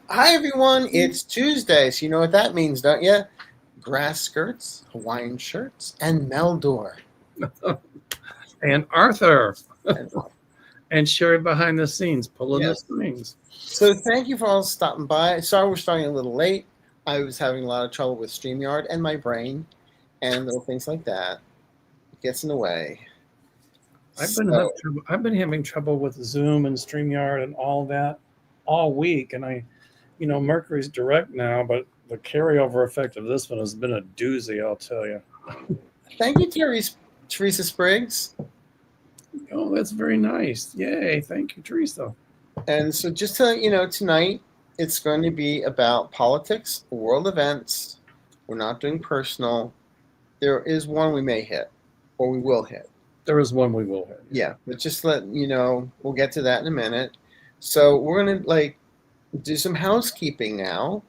Hi everyone, it's Tuesday, so you know what that means, don't you? Grass skirts, Hawaiian shirts, and Meldor. And Arthur And and Sherry behind the scenes pulling the yes. strings. So thank you for all stopping by. Sorry we're starting a little late. I was having a lot of trouble with StreamYard and my brain and little things like that. It gets in the way. So I've been having trouble with Zoom and StreamYard and all that all week, and Mercury's direct now, but the carryover effect of this one has been a doozy, I'll tell you. thank you, Teresa Spriggs. Oh, that's very nice. Yay! Thank you, Teresa. And so just to let you know, tonight it's going to be about politics, world events. We're not doing personal. There is one we may hit, or we will hit. There is one we will hit. Yeah, but just let you know, we'll get to that in a minute. So we're gonna do some housekeeping now.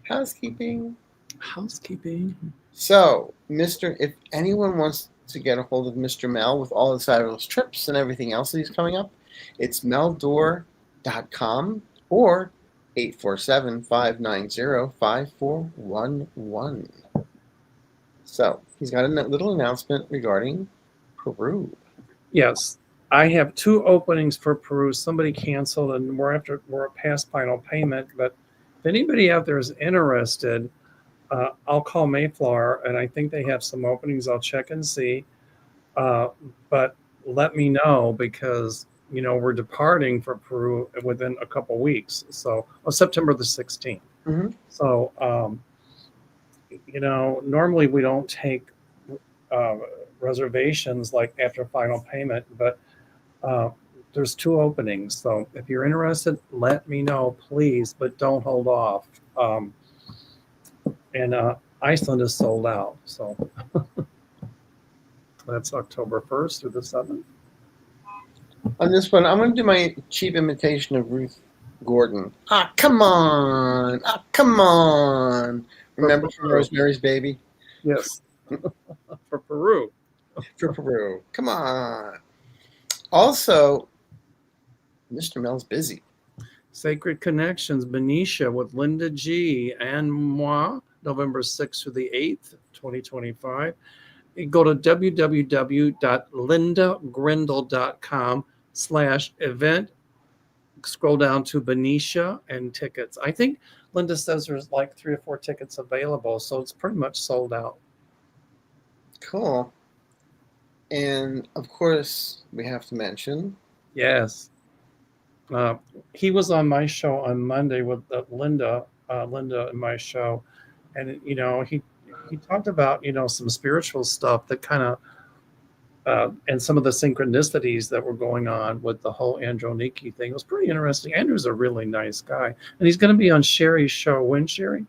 Housekeeping. Housekeeping. So, if anyone wants to get a hold of Mr. Mel with all his fabulous trips and everything else that he's coming up, it's meldor.com or 847-590-5411. So he's got a little announcement regarding Peru. Yes, I have two openings for Peru. Somebody canceled, and we're past final payment. But if anybody out there is interested, I'll call Mayflower, and I think they have some openings. I'll check and see. But let me know because we're departing for Peru within a couple weeks. So September the 16th. Mm-hmm. So normally we don't take reservations like after final payment, but there's two openings. So if you're interested, let me know, please, but don't hold off. And Iceland is sold out. So that's October 1st through the 7th. On this one, I'm going to do my cheap imitation of Ruth Gordon. Ah, come on. Ah, come on. Remember from Rosemary's Baby? Yes. For Peru. For Peru. Come on. Also, Mr. Mel's busy. Sacred Connections, Benicia with Linda G. and moi, November 6th through the 8th, 2025. You go to www.lindagrindle.com/event. Scroll down to Benicia and tickets. I think Linda says there's like 3 or 4 tickets available, so it's pretty much sold out. Cool. And of course, we have to mention. Yes. He was on my show on Monday with Linda in my show, and he talked about some spiritual stuff that kind of and some of the synchronicities that were going on with the whole Androniki thing. It was pretty interesting. Andrew's a really nice guy, and he's going to be on Sherry's show. When, Sherry?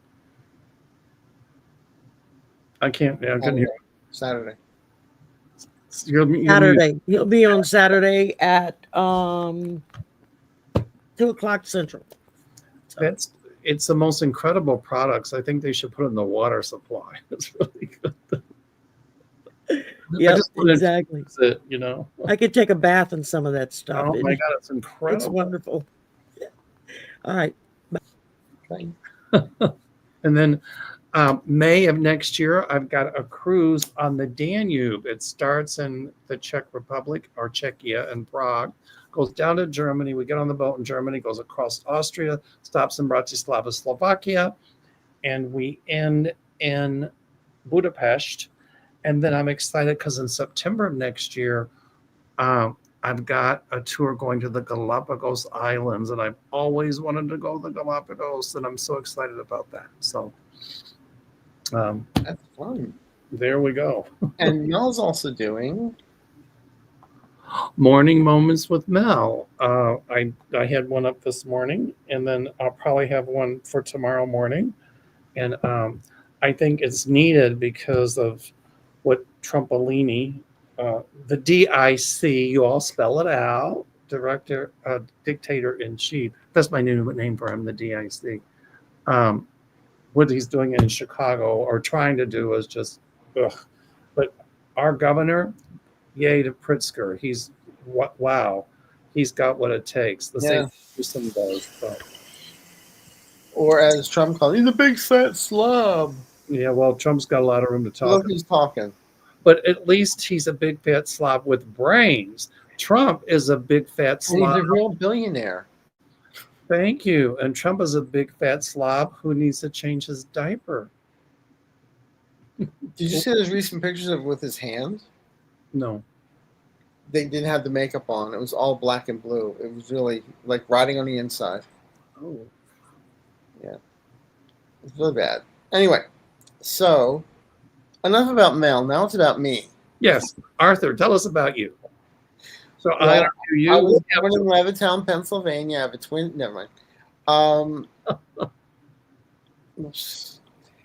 I couldn't hear. Saturday. Saturday. He'll be on Saturday at 2:00 Central. So. It's the most incredible products. I think they should put it in the water supply. It's really good. Yeah, exactly. It, I could take a bath in some of that stuff. Oh my God, it's incredible. It's wonderful. Yeah. All right. Bye. And then May of next year, I've got a cruise on the Danube. It starts in the Czech Republic or Czechia in Prague, goes down to Germany. We get on the boat in Germany, goes across Austria, stops in Bratislava, Slovakia, and we end in Budapest. And then I'm excited because in September of next year, I've got a tour going to the Galapagos Islands, and I've always wanted to go to the Galapagos, and I'm so excited about that. So that's fun. There we go. And Mel's also doing Morning Moments with Mel. I had one up this morning, and then I'll probably have one for tomorrow morning. And I think it's needed because of what Trumpolini, the DIC, you all spell it out, dictator-in-chief. That's my new name for him, the DIC. What he's doing in Chicago or trying to do is just, ugh. But our governor, yay to Pritzker. Wow. he's got what it takes. The Yeah. same Newsom does. So. Or as Trump called, he's a big fat slob. Yeah, well, Trump's got a lot of room to talk. Look, he's talking. But at least he's a big fat slob with brains. Trump is a big fat And slob. he's a real billionaire. Thank you. And Trump is a big fat slob who needs to change his diaper. Did you see those recent pictures of with his hands? No. They didn't have the makeup on. It was all black and blue. It was really like rotting on the inside. Oh. It's really bad. Anyway, so enough about Mel. Now it's about me. Yes. Arthur, tell us about you. So Well, I interview you. I was We have born to- in Levittown, Pennsylvania. I have a twin. Never mind. Oops.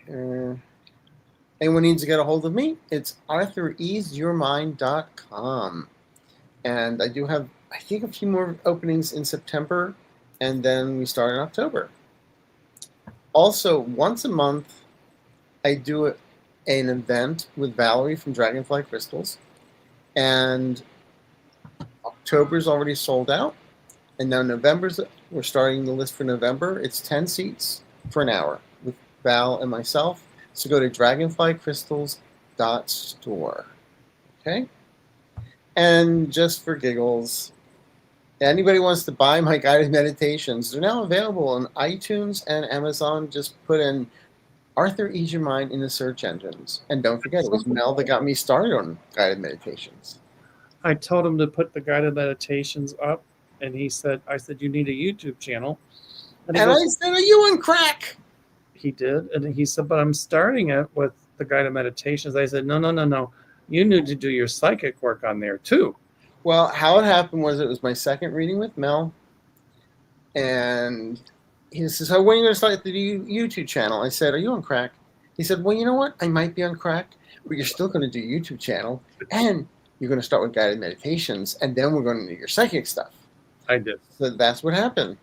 Anyone needs to get a hold of me? It's arthureaseyourmind.com. And I do have, I think, a few more openings in September, and then we start in October. Also, once a month, I do an event with Valerie from Dragonfly Crystals, and October's already sold out, and now November's, we're starting the list for November. It's 10 seats for an hour with Val and myself. So go to dragonflycrystals.store. Okay? And just for giggles, anybody wants to buy my guided meditations, they're now available on iTunes and Amazon. Just put in Arthur Ease Your Mind in the search engines. And don't forget, it was Mel that got me started on guided meditations. I told him to put the guided meditations up, and I said, you need a YouTube channel. And he And I goes, said, are you on crack? he did. And he said, but I'm starting it with the guided meditations. I said, no. You need to do your psychic work on there too. Well, how it happened was it was my second reading with Mel. And he says, so when are you going to start the YouTube channel? I said, are you on crack? He said, well, you know what? I might be on crack, but you're still going to do YouTube channel. And you're going to start with guided meditations. And then we're going to do your psychic stuff. I did. So that's what happened.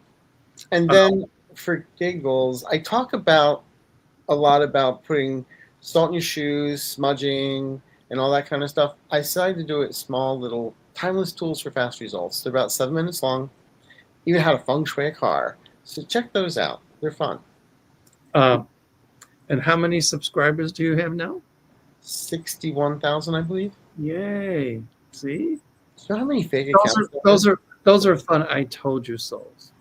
And then for giggles, I talk about a lot about putting salt in your shoes, smudging, and all that kind of stuff. I decided to do it small, little, timeless tools for fast results. They're about 7 minutes long. Even how to feng shui a car. So check those out. They're fun. And how many subscribers do you have now? 61,000, I believe. Yay. See? Do you know how many fake accounts? Those are fun. I told you souls.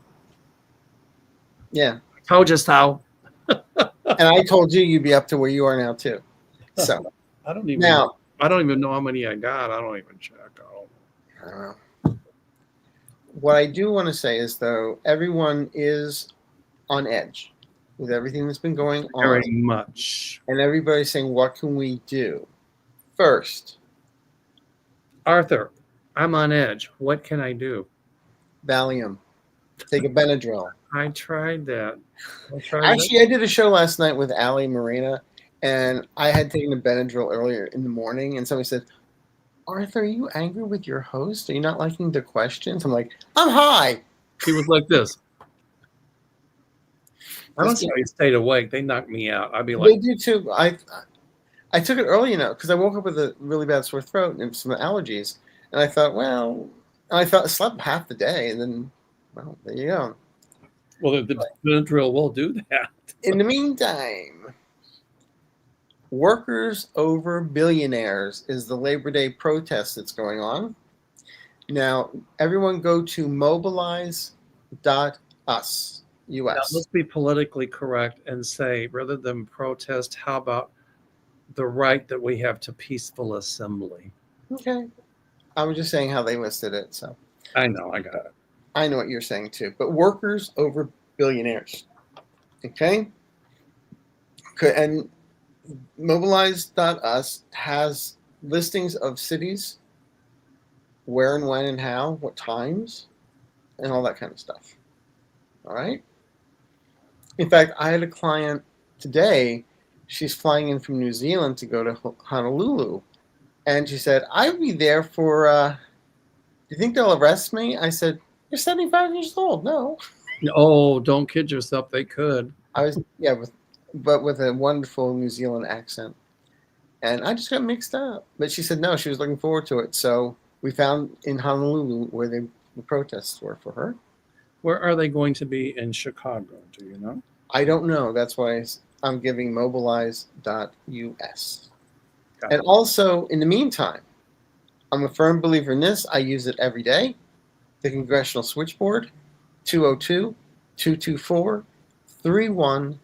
Yeah. I told you so. And I told you you'd be up to where you are now, too. So I don't even now, know how many I got. I don't even check. I don't know. What I do want to say is, though, everyone is on edge with everything that's been going on. Very much. And everybody's saying, what can we do? First, Arthur, I'm on edge. What can I do? Valium. Take a Benadryl. I tried that. Actually, I did a show last night with Allie Marina, and I had taken a Benadryl earlier in the morning, and somebody said, Arthur, are you angry with your host? Are you not liking the questions? I'm like, I'm high. He was like this. I don't see how he stayed awake. They knocked me out. I'd be They like, do too. I took it early enough because I woke up with a really bad sore throat and some allergies, and I thought, I slept half the day, and then, well, there you go. well, the Benadryl will do that. In the meantime, Workers Over Billionaires is the Labor Day protest that's going on. Now, everyone go to mobilize.us, Now, US. let's be politically correct and say, rather than protest, how about the right that we have to peaceful assembly? Okay. I was just saying how they listed it, so I know, I got it. I know what you're saying too. But Workers Over Billionaires. Okay? And mobilize.us has listings of cities, where and when and how, what times, and all that kind of stuff. All right? In fact, I had a client today. She's flying in from New Zealand to go to Honolulu. And she said, I'll be there for, do you think they'll arrest me? I said, you're 75 years old. No. Oh, don't kid yourself. They could. I was, yeah, but with a wonderful New Zealand accent. And I just got mixed up. But she said no, she was looking forward to it. So we found in Honolulu where they the protests were for her. Where are they going to be in Chicago? Do you know? I don't know. That's why I'm giving mobilize.us. Got And it. also, in the meantime, I'm a firm believer in this. I use it every day. The Congressional Switchboard, 202-224-3121.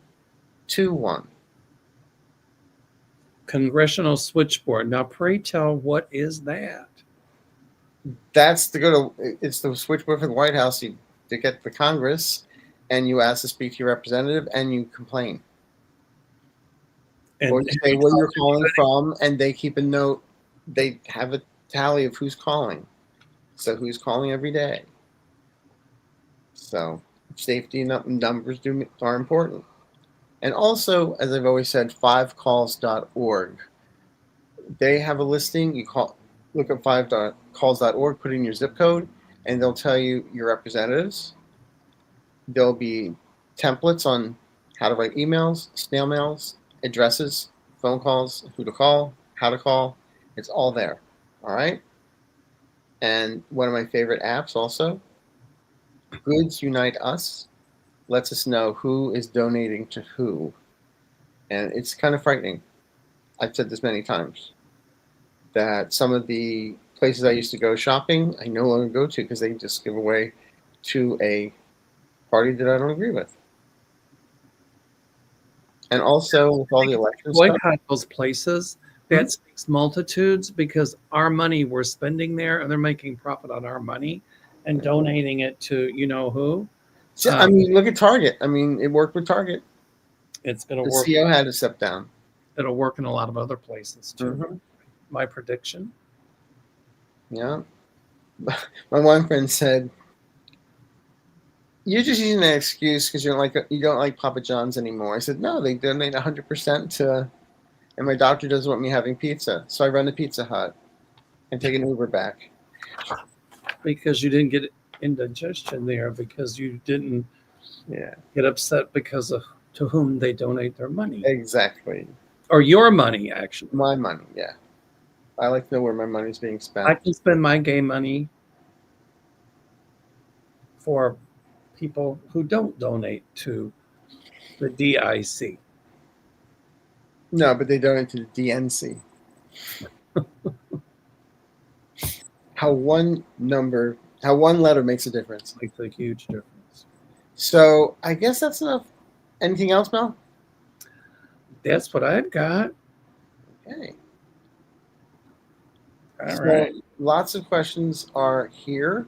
Congressional Switchboard. Now, pray tell, what is that? That's it's the switchboard for the White House to get the Congress, and you ask to speak to your representative, and you complain. Or And you say where you're calling from, and they keep a note. They have a tally of who's calling. So who's calling every day. So safety numbers are important. And also, as I've always said, 5calls.org. They have a listing. You look up 5calls.org, put in your zip code, and they'll tell you your representatives. There'll be templates on how to write emails, snail mails, addresses, phone calls, who to call, how to call. It's all there. All right? And one of my favorite apps also, Goods Unite Us, lets us know who is donating to who. And it's kind of frightening. I've said this many times, that some of the places I used to go shopping, I no longer go to because they just give away to a party that I don't agree with. And also with all the election stuff, boycott those places. That speaks multitudes, because our money we're spending there, and they're making profit on our money and donating it to you know who. so, I mean, look at Target. I mean, it worked with Target. It's going to The work. CEO had to step down. It'll work in a lot of other places too. Mhm. My prediction. Yeah. My one friend said, "You're just using that excuse because you don't like Papa John's anymore." I said, "No, they donate 100% to, and my doctor doesn't want me having pizza, so I run to Pizza Hut and take an Uber back." Because you didn't get indigestion there, because you didn't Yeah, get upset because of to whom they donate their money, exactly. or your money actually. My money. Yeah, I like to know where my money's being I spent. can spend my gay money for people who don't donate to the DIC. No, but they donate to the DNC. How one letter makes a difference. Makes a huge difference. So I guess that's enough. Anything else, Mel? That's what I've got. Okay. All So right. lots of questions are here.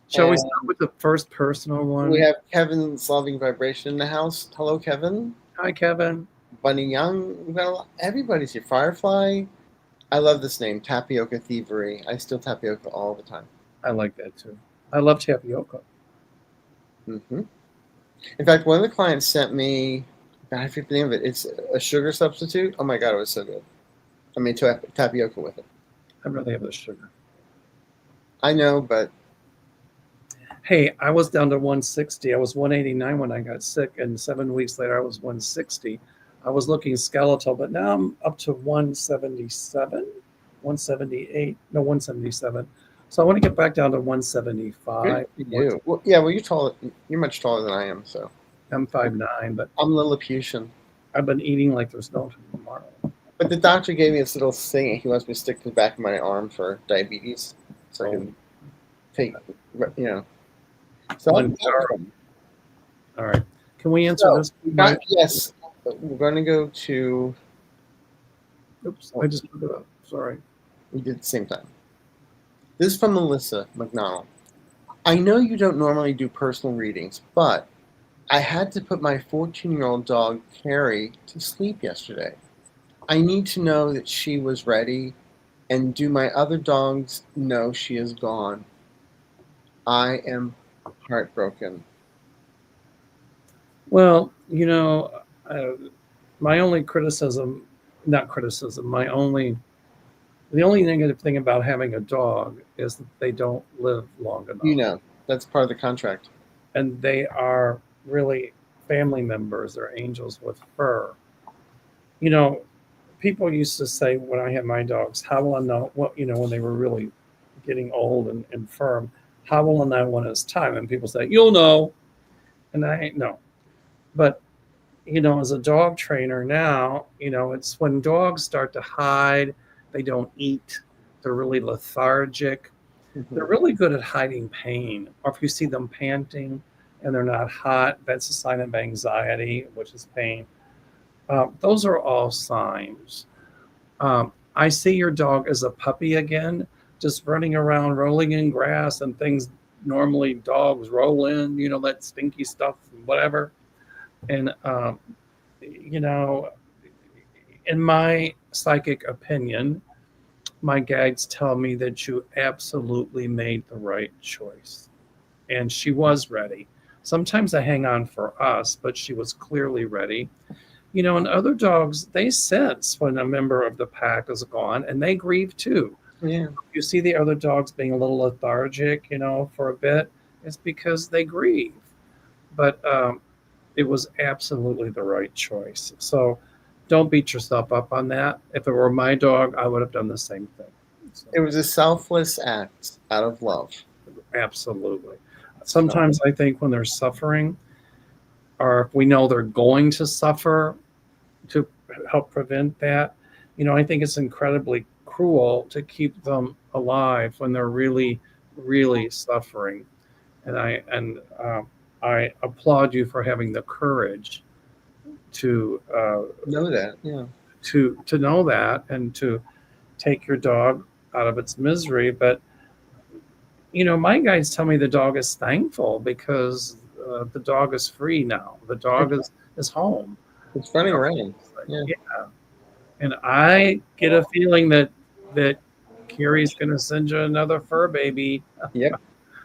Shall we And start with the first personal one? we have Kevin's Loving Vibration in the house. Hello, Kevin. Hi, Kevin. Bunny Young. We've got everybody's here. Firefly. I love this name, Tapioca Thievery. I steal tapioca all the time. I like that too. I love tapioca. Mm-hmm. In fact, one of the clients sent me, I forget the name of it. It's a sugar substitute. Oh my God, it was so good. I made tapioca with it. I'd rather have the sugar. I know, but Hey, I was down to 160. I was 189 when I got sick, and 7 weeks later I was 160. I was looking skeletal, but now I'm up to 177, 178, no, 177. So I want to get back down to 175. good for you. Well, yeah, well, you're much taller than I am, so. I'm 5'9", but I'm Lilliputian. I've been eating like there's no tomorrow. But the doctor gave me this little thing he wants me to stick to the back of my arm for diabetes, so I can take, you know. So All right. Can we answer So, this? yes, we're going to go to. Oops, I just put it up. Sorry. We did at the same time. This is from Melissa McDonald. I know you don't normally do personal readings, but I had to put my 14-year-old dog, Carrie, to sleep yesterday. I need to know that she was ready, and do my other dogs know she is gone? I am heartbroken. Well, my only criticism, not criticism, the only negative thing about having a dog is that they don't live long enough. You know, that's part of the contract. And they are really family members. They're angels with fur. People used to say when I had my dogs, how will I know when they were really getting old and infirm? How will I know when it's time? And people say, you'll know. And I ain't know. But, as a dog trainer now, it's when dogs start to hide, they don't eat, they're really lethargic. They're really good at hiding pain. Or if you see them panting and they're not hot, that's a sign of anxiety, which is pain. Those are all signs. I see your dog as a puppy again, just running around, rolling in grass and things normally dogs roll in, that stinky stuff, whatever. And, in my psychic opinion, my guides tell me that you absolutely made the right choice. And she was ready. Sometimes I hang on for us, but she was clearly ready. And other dogs, they sense when a member of the pack is gone and they grieve too. Yeah. You see the other dogs being a little lethargic, for a bit, it's because they grieve. But it was absolutely the right choice. So don't beat yourself up on that. If it were my dog, I would have done the same thing. So, It was a selfless act out of love. absolutely. Sometimes I think when they're suffering, or if we know they're going to suffer, to help prevent that, I think it's incredibly cruel to keep them alive when they're really, really suffering. And I applaud you for having the courage to Know that. Yeah. to know that and to take your dog out of its misery. But my guides tell me the dog is thankful because the dog is free now. The dog is home. It's running around. Yeah. And I get a feeling that Carrie's going to send you another fur baby. Yep.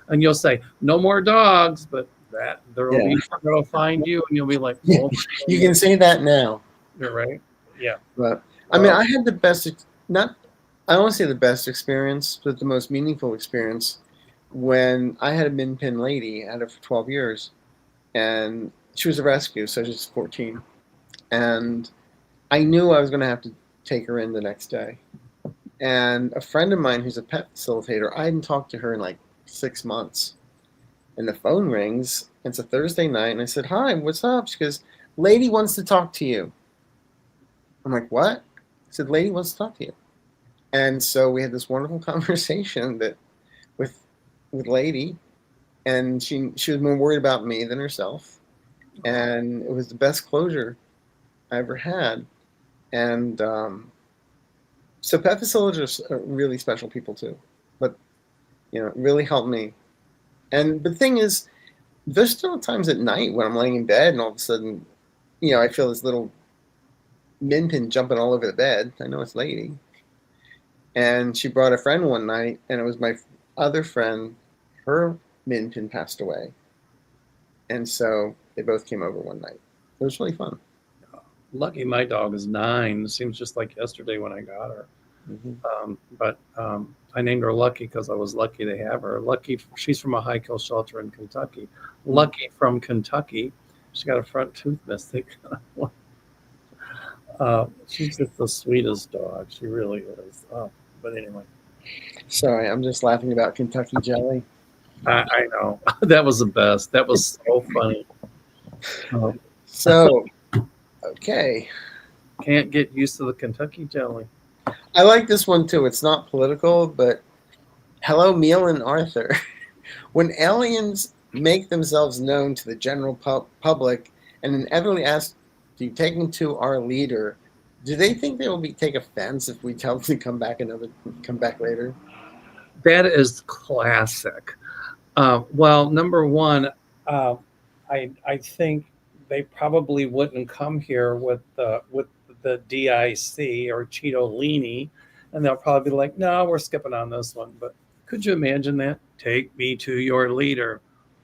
And you'll say, no more dogs, but that there will be someone that'll find you, and you'll be like, oh, You can say that now. you're right. Yeah. But I mean, I had the best, I don't want to say the best experience, but the most meaningful experience when I had a min pin lady. I had her for 12 years, and she was a rescue, so she was 14. And I knew I was going to have to take her in the next day. And a friend of mine who's a pet facilitator, I hadn't talked to her in like 6 months. And the phone rings. It's a Thursday night, and I said, "Hi, what's up?" She goes, "Lady wants to talk to you." I'm like, "What?" I said, "Lady wants to talk to you." And so we had this wonderful conversation with Lady, and she was more worried about me than herself, and it was the best closure I ever had. And so pet facilitators are really special people too, but it really helped me. And the thing is, there's still times at night when I'm laying in bed and all of a sudden, I feel this little min pin jumping all over the bed. I know it's Lady. And she brought a friend one night, and it was my other friend. Her min pin passed away. And so they both came over one night. It was really fun. Lucky my dog is 9. It seems just like yesterday when I got her. Mm-hmm. But I named her Lucky because I was lucky to have her. Lucky, she's from a high kill shelter in Kentucky. Lucky from Kentucky. She got a front tooth missing. She's just the sweetest dog. She really is. But anyway. Sorry, I'm just laughing about Kentucky jelly. I know. That was the best. That was so funny. So, okay. Can't get used to the Kentucky jelly. I like this one too. It's not political, but hello, Mel and Arthur. When aliens make themselves known to the general public and inevitably ask, "Do you take them to our leader?" Do they think they will take offense if we tell them to come back later? That is classic. Well, number one, I think they probably wouldn't come here with the DIC or Cheetolini, and they'll probably be like, "No, we're skipping on this one." But could you imagine that? Take me to your leader.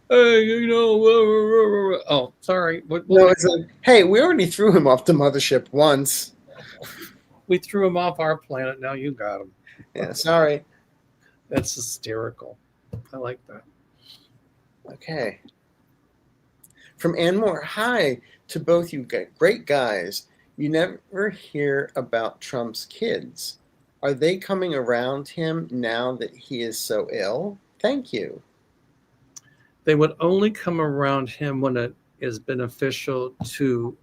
Hey, oh, sorry. No, it's like, hey, we already threw him off the mothership once. We threw him off our planet. Now you got him. Yeah, sorry. That's hysterical. I like that. Okay. From Ann Moore, hi to both you great guys. You never hear about Trump's kids. Are they coming around him now that he is so ill? Thank you. they would only come around him when it is beneficial to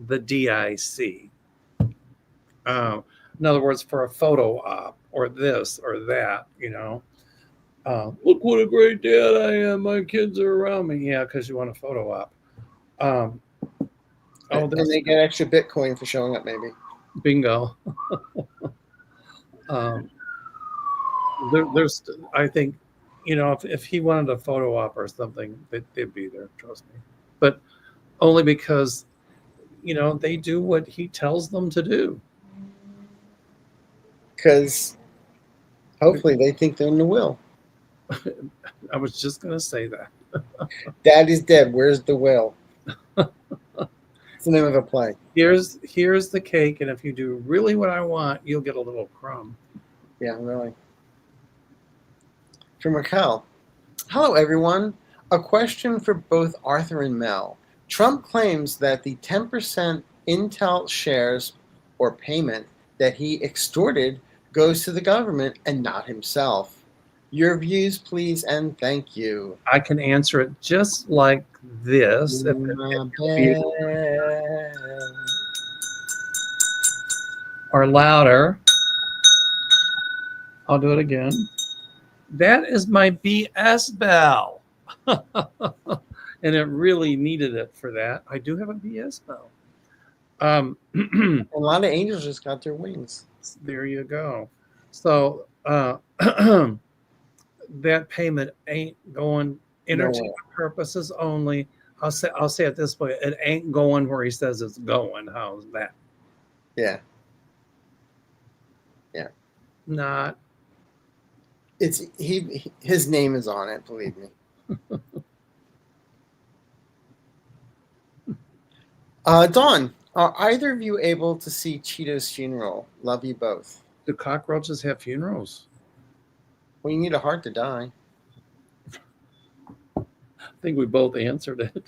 the DIC. In other words, for a photo op or this or that, look what a great dad I am. My kids are around me. Yeah, because you want a photo op. And they get extra Bitcoin for showing up, maybe. Bingo. There's, I think, if he wanted a photo op or something, they'd be there. Trust me. But only because, they do what he tells them to do. Because hopefully they think they're in the will. I was just going to say that. Dad is dead. Where's the will? It's the name of a play. Here's the cake, and if you do really what I want, you'll get a little crumb. Yeah, really. From Raquel. Hello, everyone. A question for both Arthur and Mel. Trump claims that the 10% Intel shares or payment that he extorted goes to the government and not himself. Your views, please, and thank you. I can answer it just like this. Or louder. I'll do it again. That is my BS bell. And it really needed it for that. I do have a BS bell. A lot of angels just got their wings. There you go. So that payment ain't going entertainment purposes only. I'll say it this way: it ain't going where he says it's going. How's that? Yeah. Not. It's his name is on it. Believe me. Dawn, are either of you able to see Cheeto's funeral? Love you both. Do cockroaches have funerals? Well, you need a heart to die. I think we both answered it.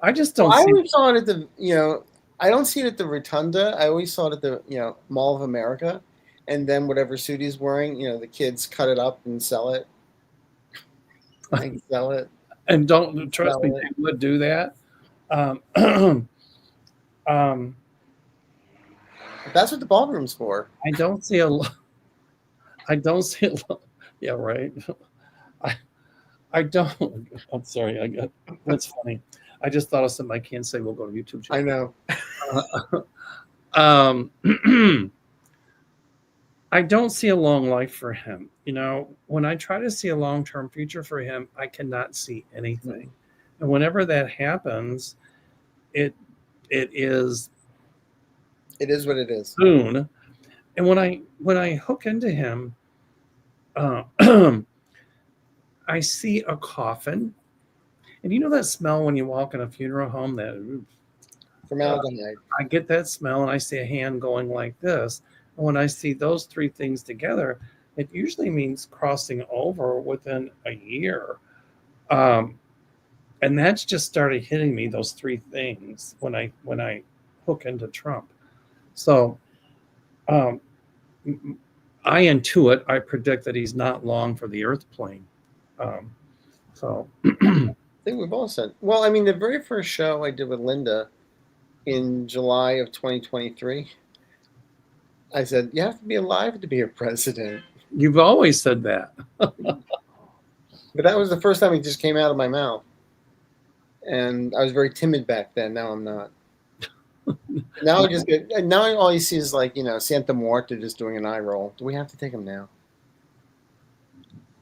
I just don't. I always saw it at the. I don't see it at the Rotunda. I always saw it at the Mall of America, and then whatever suit he's wearing, the kids cut it up and sell it. And sell it. And don't trust me, they would do that. That's what the ballroom's for. I don't see a lot. Yeah, right. I don't. I'm sorry. That's funny. I just thought of something I can't say. We'll go to YouTube channel. I know. I don't see a long life for him. When I try to see a long-term future for him, I cannot see anything. And whenever that happens, it is what it is. Soon. And when I hook into him, I see a coffin, and that smell when you walk in a funeral home, that Formaldehyde. I get that smell, and I see a hand going like this. And when I see those three things together, it usually means crossing over within a year. And that's just started hitting me, those three things, when I hook into Trump. So I intuit, I predict that he's not long for the earth plane. I think we've all said. Well, the very first show I did with Linda in July of 2023, I said, you have to be alive to be a president. You've always said that. But that was the first time it just came out of my mouth. And I was very timid back then. Now I'm not. Now all you see is Santa Muerte just doing an eye roll. Do we have to take him now?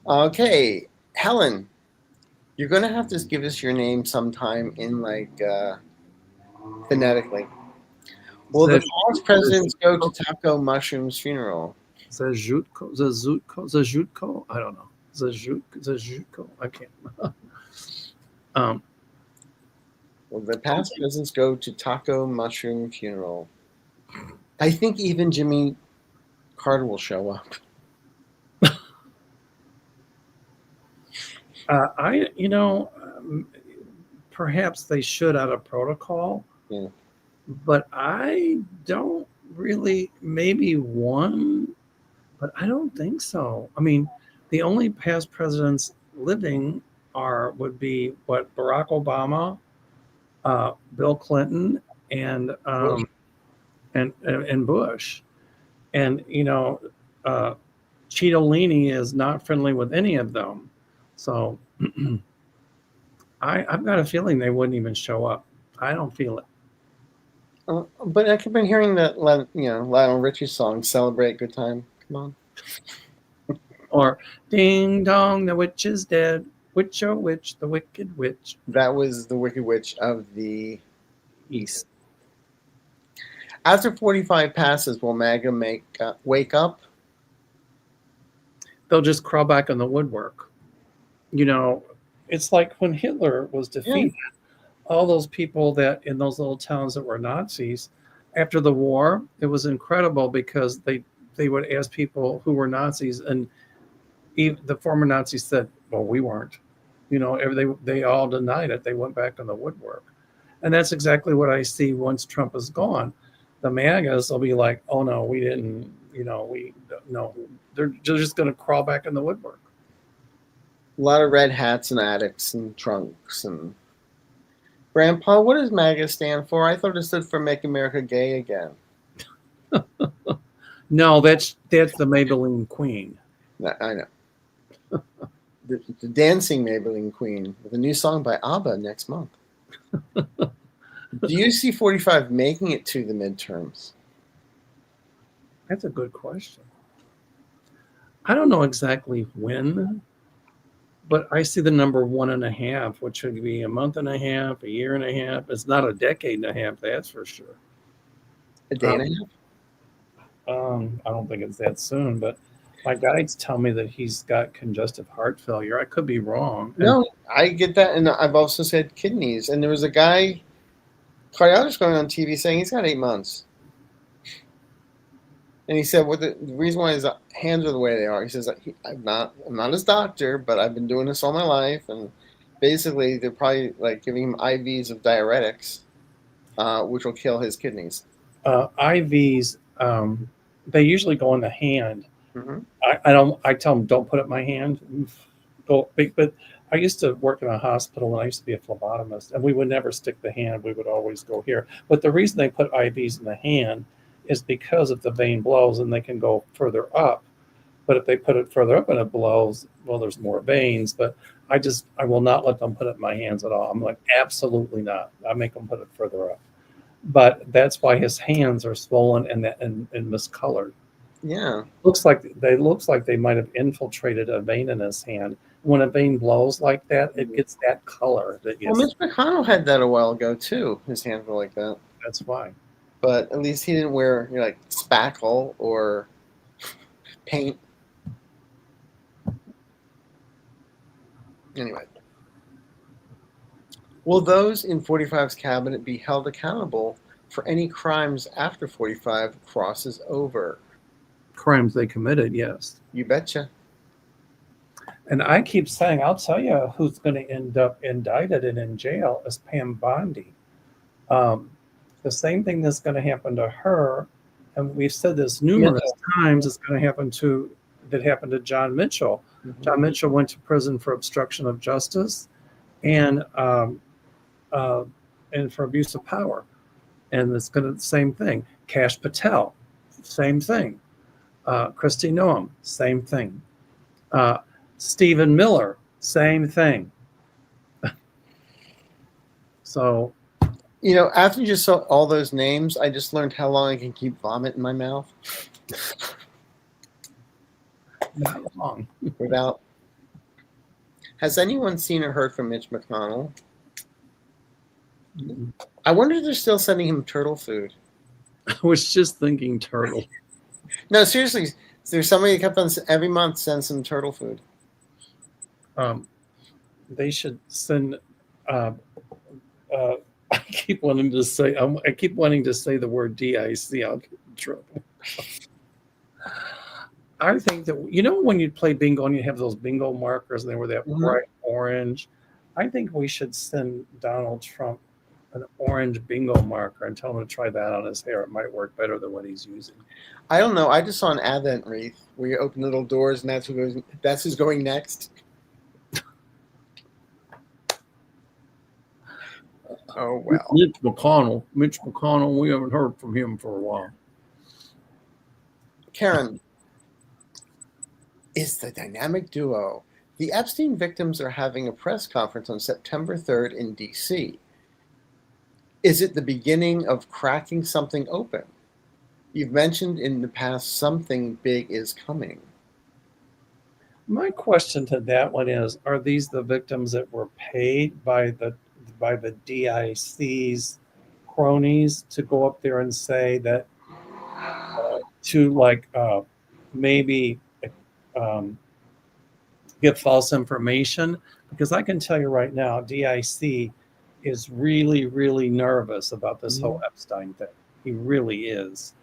Okay, Helen, you're going to have to give us your name sometime in phonetically. Will the past presidents go to Taco Mushroom's funeral? Zajutko? I don't know. Zajutko? I can't. Will the past presidents go to Taco Mushroom funeral? I think even Jimmy Carter will show up. Perhaps they should out of protocol. Yeah. But I don't really, maybe one, but I don't think so. The only past presidents living would be what Barack Obama, Bill Clinton, and Bush. and Bush, and Cheetolini is not friendly with any of them, so I've got a feeling they wouldn't even show up. I don't feel it. But I keep been hearing that Lionel Richie song, "Celebrate Good Time." Come on. Or ding dong, the witch is dead. Witch, oh witch, the wicked witch. That was the Wicked Witch of the East. After 45 passes, will MAGA wake up? They'll just crawl back in the woodwork. It's like when Hitler was defeated, all those people that in those little towns that were Nazis, after the war, it was incredible because they would ask people who were Nazis, and even the former Nazis said, well, we weren't. They all denied it. They went back in the woodwork. And that's exactly what I see once Trump is gone. The MAGAs will be like, oh no, we didn't, no. They're just going to crawl back in the woodwork. A lot of red hats and attics and trunks. And Grandpa, what does MAGA stand for? I thought it stood for Make America Gay Again. No, that's the Maybelline Queen. I know. The dancing Maybelline Queen with a new song by ABBA next month. Do you see 45 making it to the midterms? That's a good question. I don't know exactly when, but I see the number 1.5, which would be a month and a half, a year and a half. It's not a decade and a half, that's for sure. A day and a half? I don't think it's that soon, but my guides tell me that he's got congestive heart failure. I could be wrong. No, I get that, and I've also said kidneys. And there was a guy, cardiologist, going on TV saying he's got 8 months. And he said, the reason why his hands are the way they are, he says, I'm not his doctor, but I've been doing this all my life. And basically, they're probably like giving him IVs of diuretics, which will kill his kidneys. IVs, they usually go in the hand. Mm-hmm. I tell them, don't put it in my hand. But I used to work in a hospital, and I used to be a phlebotomist, and we would never stick the hand. We would always go here. But the reason they put IVs in the hand is because if the vein blows, and they can go further up. But if they put it further up and it blows, well, there's more veins. But I will not let them put it in my hands at all. I'm like, absolutely not. I make them put it further up. But that's why his hands are swollen and miscolored. Yeah. Looks like they might have infiltrated a vein in his hand. When a vein blows like that, it gets that color. Well, Mitch McConnell had that a while ago too. His hands were like that. That's why. But at least he didn't wear like spackle or paint. Anyway. Will those in 45's cabinet be held accountable for any crimes after 45 crosses over? Crimes they committed, yes. You betcha. And I keep saying, I'll tell you who's going to end up indicted and in jail is Pam Bondi. The same thing that's going to happen to her, and we've said this numerous times, is going to happen that happened to John Mitchell. Mm-hmm. John Mitchell went to prison for obstruction of justice and for abuse of power. And it's going to the same thing. Kash Patel, same thing. Kristi Noem, same thing. Stephen Miller, same thing. So, after you just saw all those names, I just learned how long I can keep vomit in my mouth. Not long. Without. Has anyone seen or heard from Mitch McConnell? Mm-hmm. I wonder if they're still sending him turtle food. I was just thinking turtle. No, seriously. There's somebody that kept on every month send some turtle food. They should send. I keep wanting to say the word DIC. I'll get in trouble. I think that when you play bingo and you have those bingo markers and they were that bright orange. I think we should send Donald Trump an orange bingo marker and tell him to try that on his hair. It might work better than what he's using. I don't know. I just saw an Advent wreath where you open little doors and that's who's going next. Oh, well. Mitch McConnell, we haven't heard from him for a while. Karen, is the dynamic duo. The Epstein victims are having a press conference on September 3rd in D.C. Is it the beginning of cracking something open? You've mentioned in the past something big is coming. My question to that one is: are these the victims that were paid by the DIC's cronies to go up there and say that to maybe um, give false information? Because I can tell you right now, DIC is really, really nervous about this whole Epstein thing. He really is.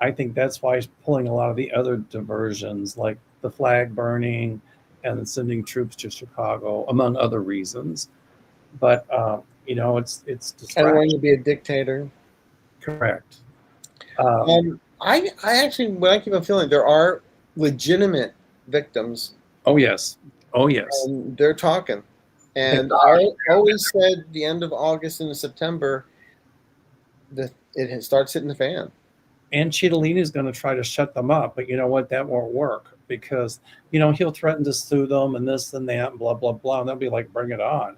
I think that's why he's pulling a lot of the other diversions, like the flag burning and sending troops to Chicago, among other reasons. But it's I don't want distraction. to be a dictator. Correct. I actually, what I keep on feeling, there are legitimate victims. Oh yes. And they're talking. And I always said the end of August into September that it starts hitting the fan. And Cittadini is going to try to shut them up, but you know what? That won't work because he'll threaten to sue them and this and that and blah blah blah, and they'll be like, "Bring it on!"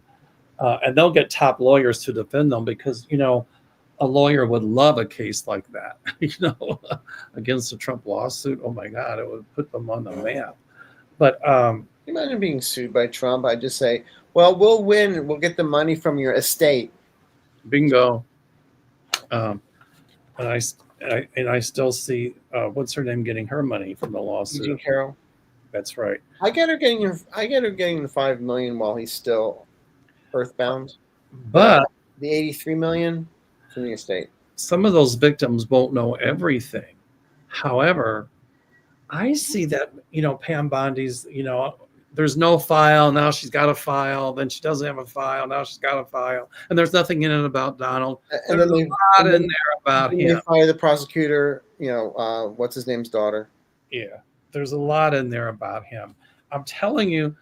And they'll get top lawyers to defend them because a lawyer would love a case like that, against a Trump lawsuit. Oh my God, it would put them on the map. But imagine being sued by Trump. I just say, "Well, we'll win. We'll get the money from your estate." Bingo. And I still see what's her name getting her money from the lawsuit. Eugene Carroll. That's right. I get her getting the $5 million while he's still earthbound. But the $83 million from the estate. Some of those victims won't know everything. However, I see that Pam Bondi's there's no file, now she's got a file, then she doesn't have a file, now she's got a file, and there's nothing in it about Donald. And there's a lot in there about him. They fire the prosecutor, what's his name's daughter. Yeah, there's a lot in there about him. I'm telling you,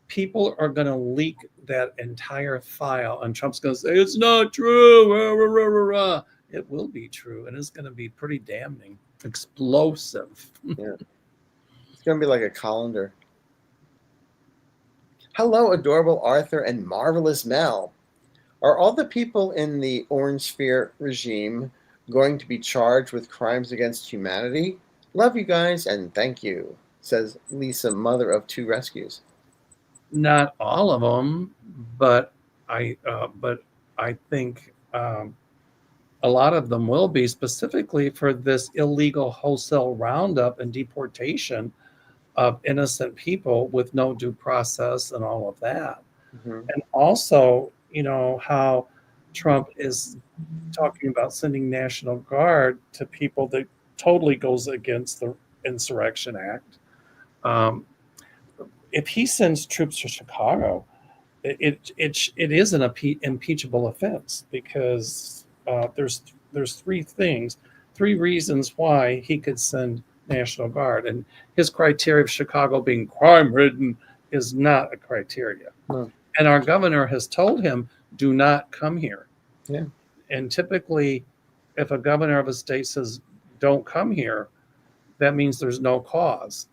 people are going to leak that entire file, and Trump's going to say, it's not true. Rah, rah, rah, rah. It will be true, and it's going to be pretty damning, explosive. Yeah. It's going to be like a colander. Hello, adorable Arthur and marvelous Mel. Are all the people in the Orange Sphere regime going to be charged with crimes against humanity? Love you guys and thank you, says Lisa, mother of 2 rescues. Not all of them, but I think a lot of them will be, specifically for this illegal wholesale roundup and deportation of innocent people with no due process and all of that. Mm-hmm. And also, how Trump is talking about sending National Guard to people that totally goes against the Insurrection Act. If he sends troops to Chicago, it is an impeachable offense because there's 3 reasons why he could send National Guard, and his criteria of Chicago being crime-ridden is not a criteria. No. And our governor has told him, do not come here. Yeah. And typically, if a governor of a state says, don't come here, that means there's no cause.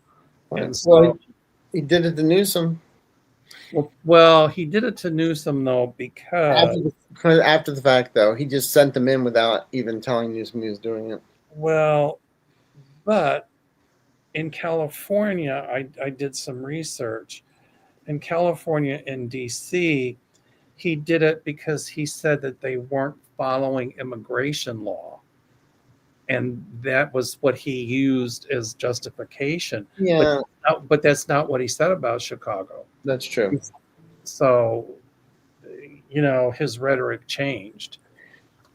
Right. And so he did it to Newsom. Well, he did it to Newsom, though, because after the fact, though, he just sent them in without even telling Newsom he was doing it. Well, but in California, I did some research. In California, in D.C., he did it because he said that they weren't following immigration law. And that was what he used as justification. Yeah. But that's not what he said about Chicago. That's true. So, his rhetoric changed.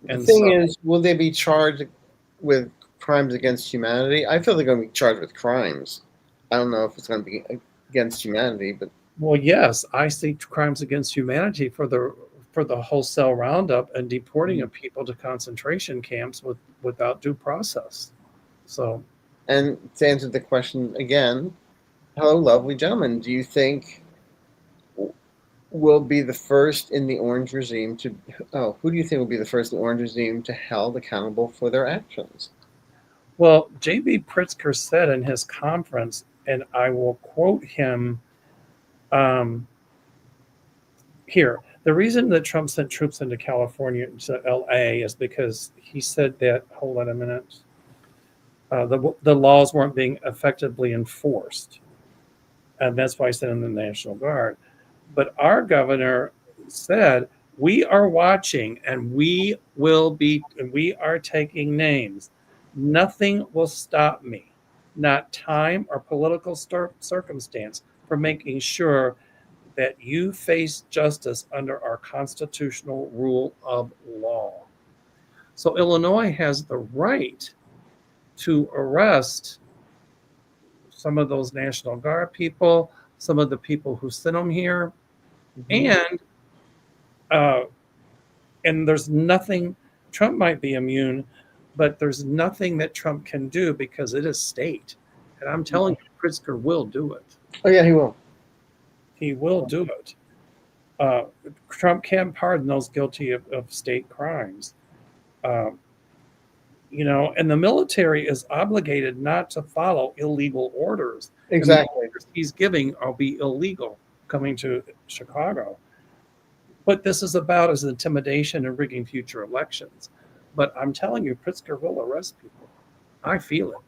And the thing is, will they be charged with crimes against humanity? I feel they're going to be charged with crimes. I don't know if it's going to be against humanity, but well, yes, I see crimes against humanity for the wholesale roundup and deporting of people to concentration camps without due process. So, and to answer the question again, hello, lovely gentlemen. Do you think will be the first in the orange regime to? Oh, who do you think will be the first in the orange regime to held accountable for their actions? Well, J.B. Pritzker said in his conference, and I will quote him um, here. The reason that Trump sent troops into California to L.A. is because he said that. Hold on a minute. The laws weren't being effectively enforced, and that's why he sent in the National Guard. But our governor said, we are watching and we are taking names. Nothing will stop me, not time or political circumstance, from making sure that you face justice under our constitutional rule of law. So Illinois has the right to arrest some of those National Guard people, some of the people who sent them here, and uh, there's nothing. Trump might be immune, but there's nothing that Trump can do because it is state. And I'm telling you, Pritzker will do it. Oh yeah, he will. He will do it. Trump can't pardon those guilty of state crimes. And the military is obligated not to follow illegal orders. Exactly. And the orders he's giving will be illegal coming to Chicago. What this is about is intimidation and rigging future elections. But I'm telling you, Pritzker will arrest people. I feel it.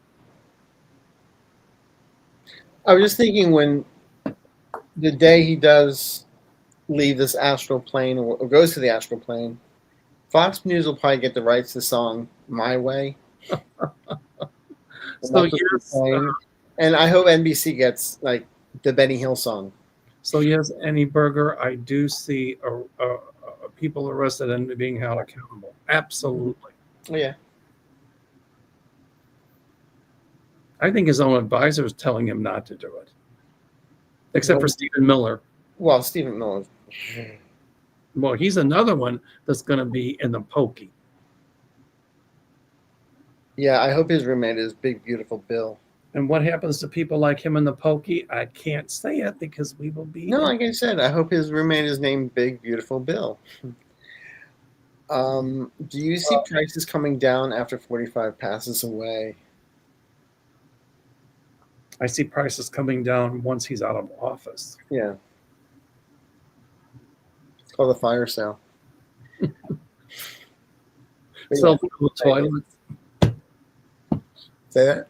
I was just thinking when the day he does leave this astral plane or goes to the astral plane, Fox News will probably get the rights to the song "My Way." So yes, and I hope NBC gets like the Benny Hill song. So yes, Annie Berger, I do see people arrested and being held accountable. Absolutely. Oh, yeah. I think his own advisor is telling him not to do it, except for Stephen Miller. Well, Stephen Miller. Well, he's another one that's going to be in the pokey. Yeah, I hope his roommate is Big Beautiful Bill. And what happens to people like him in the pokey? I can't say it because we will be. No, like I said, I hope his roommate is named Big Beautiful Bill. Do you see prices coming down after 45 passes away? I see prices coming down once he's out of office. Yeah. It's called a fire sale. Sell the gold toilets. Say that?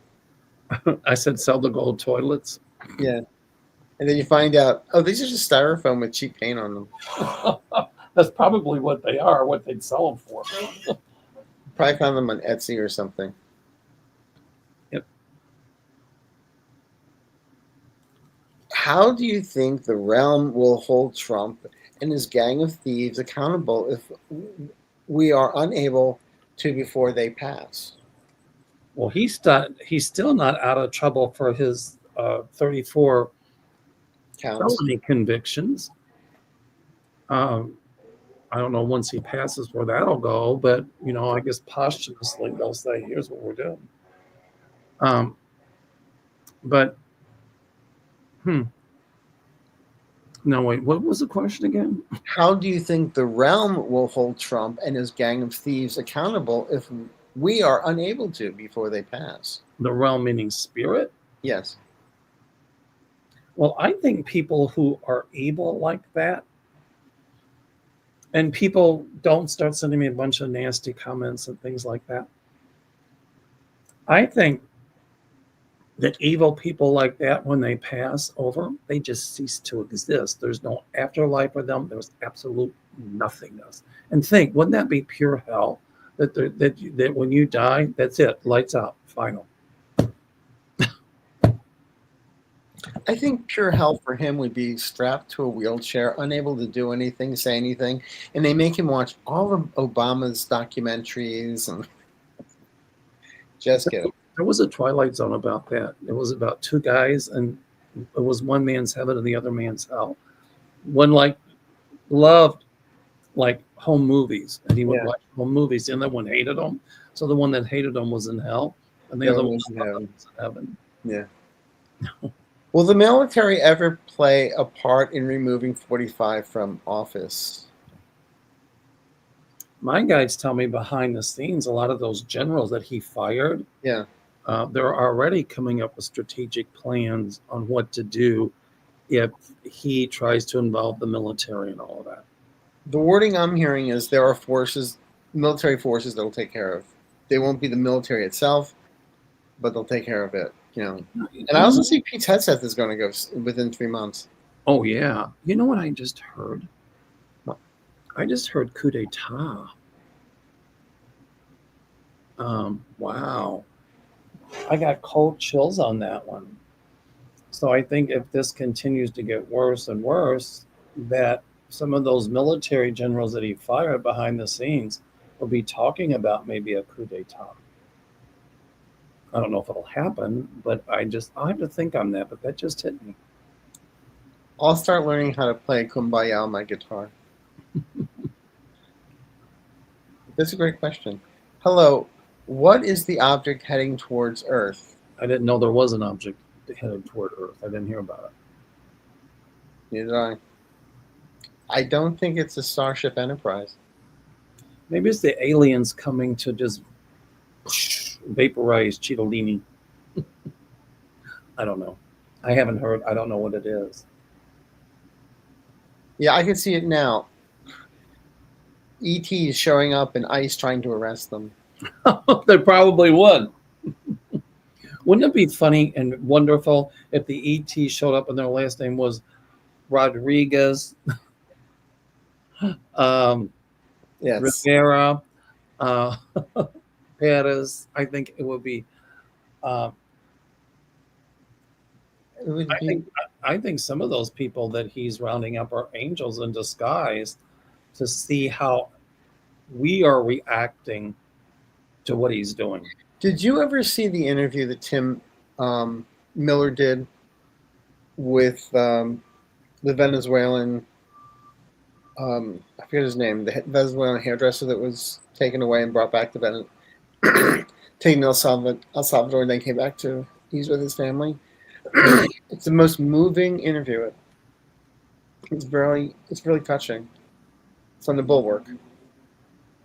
I said sell the gold toilets. Yeah. And then you find out, oh, these are just styrofoam with cheap paint on them. That's probably what they are, what they'd sell them for. Probably found them on Etsy or something. Yep. How do you think the realm will hold Trump and his gang of thieves accountable if we are unable to before they pass? Well, he's still not out of trouble for his 34 Counts. felony convictions. I don't know once he passes where that'll go, but I guess posthumously they'll say, "Here's what we're doing." No, wait. What was the question again? How do you think the realm will hold Trump and his gang of thieves accountable if we are unable to before they pass? The realm meaning spirit? Yes. Well, I think people who are evil like that, and people don't start sending me a bunch of nasty comments and things like that. I think that evil people like that, when they pass over, they just cease to exist. There's no afterlife for them. There's absolute nothingness. And think, wouldn't that be pure hell? That when you die, that's it, lights out, final. I think pure hell for him would be strapped to a wheelchair, unable to do anything, say anything, and they make him watch all of Obama's documentaries and just kidding. There was a Twilight Zone about that. It was about two guys, and it was one man's heaven and the other man's hell. One loved home movies, and he would watch home movies. The other one hated them, so the one that hated them was in hell, and the other one was in heaven. Yeah. Will the military ever play a part in removing 45 from office? My guys tell me behind the scenes, a lot of those generals that he fired, Yeah. they're already coming up with strategic plans on what to do if he tries to involve the military and all of that. The wording I'm hearing is there are forces, military forces that will take care of. They won't be the military itself, but they'll take care of it. And I also see Pete's headset is going to go within 3 months. Oh yeah. You know what I just heard? I just heard coup d'etat. Wow. I got cold chills on that one. So I think if this continues to get worse and worse, that some of those military generals that he fired behind the scenes will be talking about maybe a coup d'etat. I don't know if it'll happen, but I have to think on that, but that just hit me. I'll start learning how to play Kumbaya on my guitar. That's a great question. Hello, what is the object heading towards Earth? I didn't know there was an object headed toward Earth. I didn't hear about it. Neither did I. I don't think it's a Starship Enterprise. Maybe it's the aliens coming to just vaporize Cheetolini. I don't know. I haven't heard. I don't know what it is. Yeah, I can see it now. E.T. is showing up and ICE trying to arrest them. They probably would. Wouldn't it be funny and wonderful if the ET showed up and their last name was Rodriguez, Yes. Rivera, Perez? I think it would be. It would be I think some of those people that he's rounding up are angels in disguise to see how we are reacting to what he's doing. Did you ever see the interview that Tim Miller did with the Venezuelan, I forget his name, the Venezuelan hairdresser that was taken away and brought back to taken to El Salvador and then came back to, he's with his family. It's the most moving interview. It's really touching. It's on the Bulwark.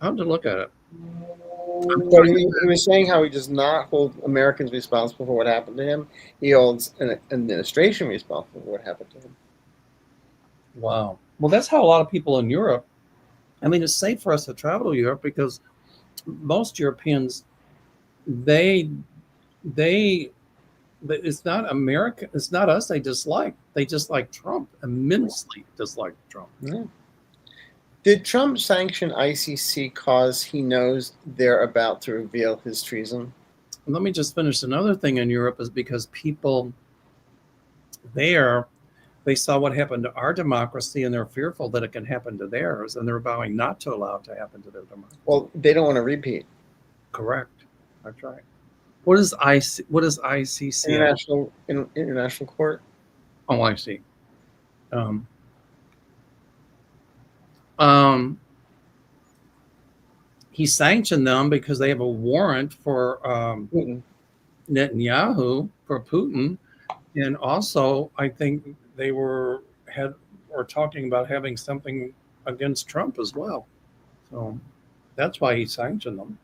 I'll have to look at it. But he was saying how he does not hold Americans responsible for what happened to him. He holds an administration responsible for what happened to him. Wow. Well, that's how a lot of people in Europe, I mean, it's safe for us to travel to Europe because most Europeans, it's not America, it's not us they dislike. They dislike Trump, immensely dislike Trump. Yeah. Did Trump sanction ICC because he knows they're about to reveal his treason? And let me just finish. Another thing in Europe is because people there, they saw what happened to our democracy and they're fearful that it can happen to theirs, and they're vowing not to allow it to happen to their democracy. Well, they don't want to repeat. Correct. That's right. What is ICC? International Court. Oh, I see. He sanctioned them because they have a warrant for Netanyahu, for Putin, and also I think they were talking about having something against Trump as well. So that's why he sanctioned them.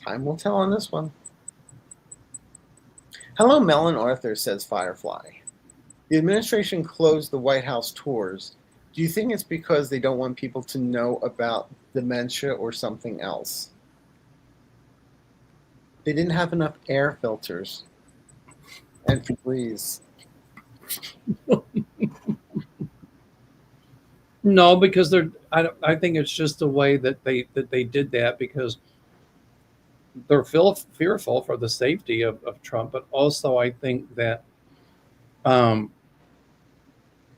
Time will tell on this one. Hello, Mel Arthur, says Firefly. The administration closed the White House tours. Do you think it's because they don't want people to know about dementia or something else? They didn't have enough air filters and Febreze. No, because I think it's just the way that they did that because they're fearful for the safety of Trump, but also I think that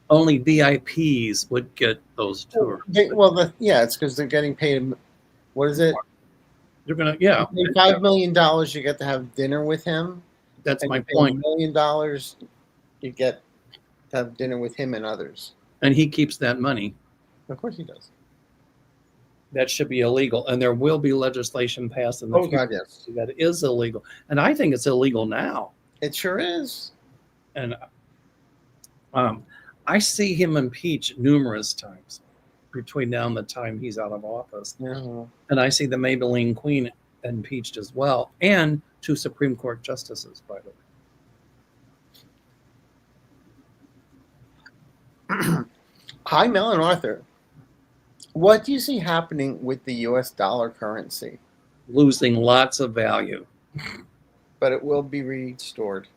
only VIPs would get those tours. It's because they're getting paid. What is it? You're gonna, yeah. $5 million, you get to have dinner with him. That's my point. point. $1 million, you get to have dinner with him and others. And he keeps that money. Of course he does. That should be illegal, and there will be legislation passed in the future God, yes. that is illegal. And I think it's illegal now. It sure is. And I see him impeached numerous times between now and the time he's out of office. Yeah. And I see the Maybelline Queen impeached as well, and 2 Supreme Court justices, by the way. Hi, Mel and Arthur. What do you see happening with the U.S. dollar currency? Losing lots of value. But it will be restored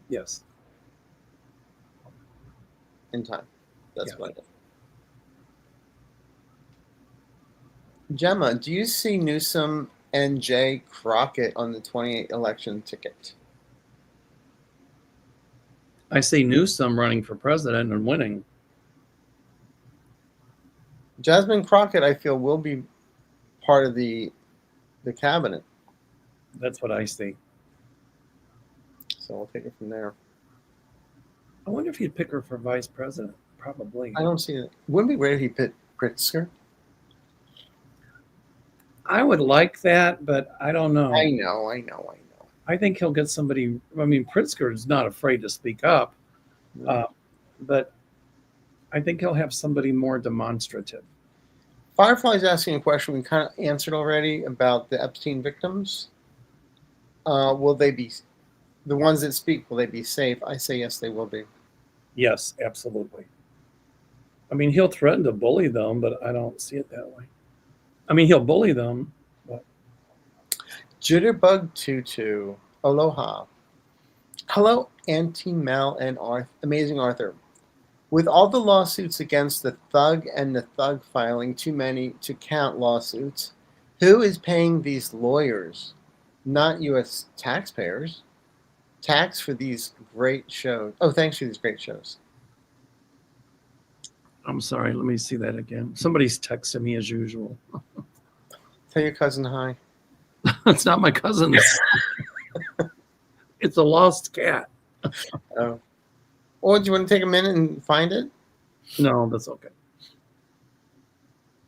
Yes. in time. That's Yeah. what I think. Gemma, do you see Newsom and Jay Crockett on the 28 election ticket? I see Newsom running for president and winning. Jasmine Crockett, I feel, will be part of the cabinet. That's what I see. So we'll take it from there. I wonder if you'd pick her for vice president. Probably. I don't see it. Wouldn't it be great if he put Pritzker? I would like that, but I don't know. I know. I think he'll get somebody. I mean, Pritzker is not afraid to speak up, but I think he'll have somebody more demonstrative. Firefly's asking a question we kind of answered already about the Epstein victims. Will they be, the ones that speak, will they be safe? I say yes, they will be. Yes, absolutely. I mean, he'll threaten to bully them, but I don't see it that way. I mean, he'll bully them, but Jitterbug22, aloha. Hello, Auntie Mel and Amazing Arthur. With all the lawsuits against the thug and the thug filing too many to count lawsuits, who is paying these lawyers? Not U.S. taxpayers. Tax for these great shows. Oh, thanks for these great shows. I'm sorry. Let me see that again. Somebody's texting me as usual. Tell your cousin hi. It's not my cousin. It's a lost cat. Oh. Or do you want to take a minute and find it? No, that's okay.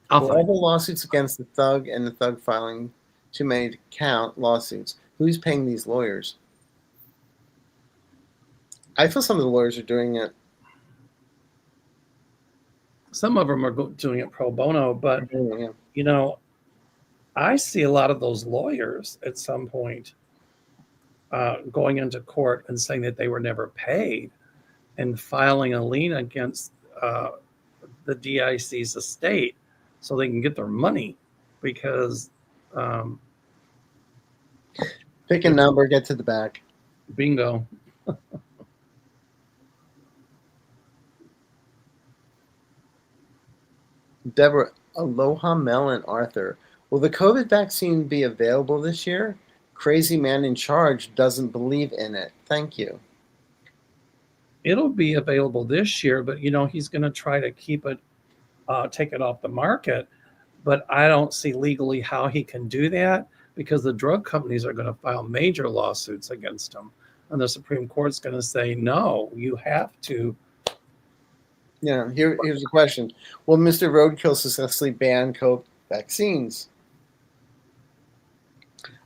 I'll With find all the lawsuits against the thug and the thug filing too many to count lawsuits, who's paying these lawyers? I feel some of the lawyers are doing it. Some of them are doing it pro bono, but Yeah. you know, I see a lot of those lawyers at some point going into court and saying that they were never paid and filing a lien against the DIC's estate so they can get their money because Pick a number, get to the back. bingo. Deborah, aloha, Mel, and Arthur. Will the COVID vaccine be available this year? Crazy man in charge doesn't believe in it. Thank you. It'll be available this year, but you know, he's going to try to keep it, take it off the market. But I don't see legally how he can do that because the drug companies are going to file major lawsuits against him. And the Supreme Court's going to say, no, you have to. Yeah, here's the question. Will Mr. Roadkill successfully ban COVID vaccines?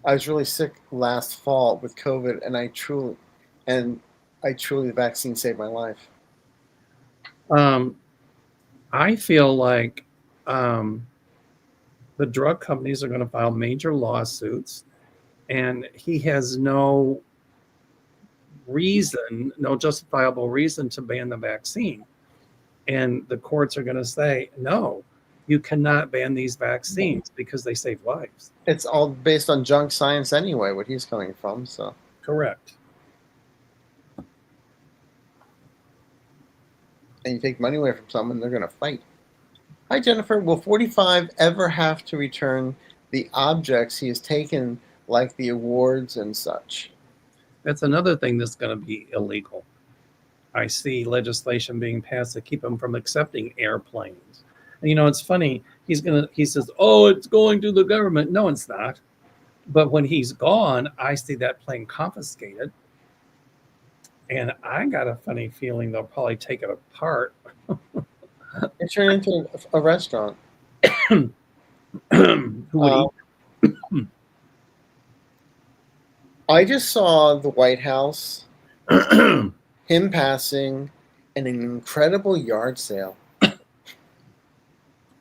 I was really sick last fall with COVID, and I truly, the vaccine saved my life. I feel like the drug companies are going to file major lawsuits, and he has no reason, no justifiable reason to ban the vaccine. And the courts are going to say, no, you cannot ban these vaccines because they save lives. It's all based on junk science anyway, what he's coming from. So Correct. And you take money away from someone, they're going to fight. Hi, Jennifer. Will 45 ever have to return the objects he has taken, like the awards and such? That's another thing that's going to be illegal. I see legislation being passed to keep him from accepting airplanes. And, you know, it's funny. He says, oh, it's going to the government. No, it's not. But when he's gone, I see that plane confiscated. And I got a funny feeling they'll probably take it apart. It turned into a restaurant. Who would eat? I just saw the White House, him passing, and an incredible yard sale.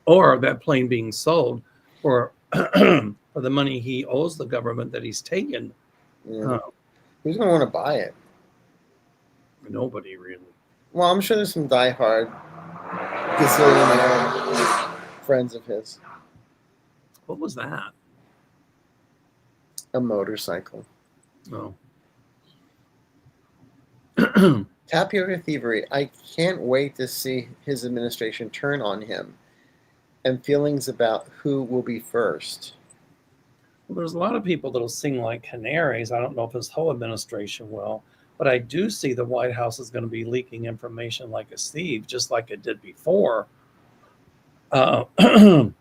Or that plane being sold for for the money he owes the government that he's taken. Yeah. Who's going to want to buy it? Nobody really. Well, I'm sure there's some diehard gazillionaire friends of his. What was that? A motorcycle. Oh. Tapioca thievery. I can't wait to see his administration turn on him, and feelings about who will be first. Well, there's a lot of people that'll sing like canaries. I don't know if his whole administration will, but I do see the White House is going to be leaking information like a sieve, just like it did before. And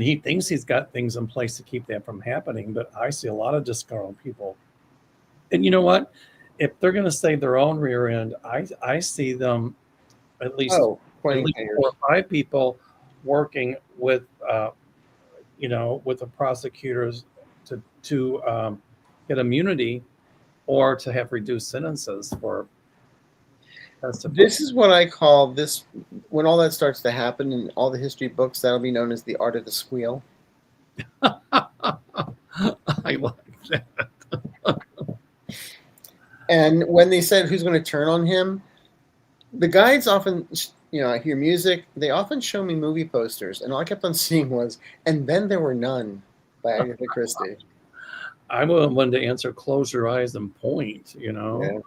he thinks he's got things in place to keep that from happening, but I see a lot of disgruntled people. And you know what? If they're going to save their own rear end, I see them at least, Oh, at pointing least fingers. 4 or 5 people working with, with the prosecutors to get immunity or to have reduced sentences for. This is what I call this, when all that starts to happen in all the history books, that'll be known as the art of the squeal. I like that. And when they said who's going to turn on him, the guides often, I hear music. They often show me movie posters, and all I kept on seeing was, "And Then There Were None" by Agatha Christie. I'm one to answer, close your eyes and point, Yeah.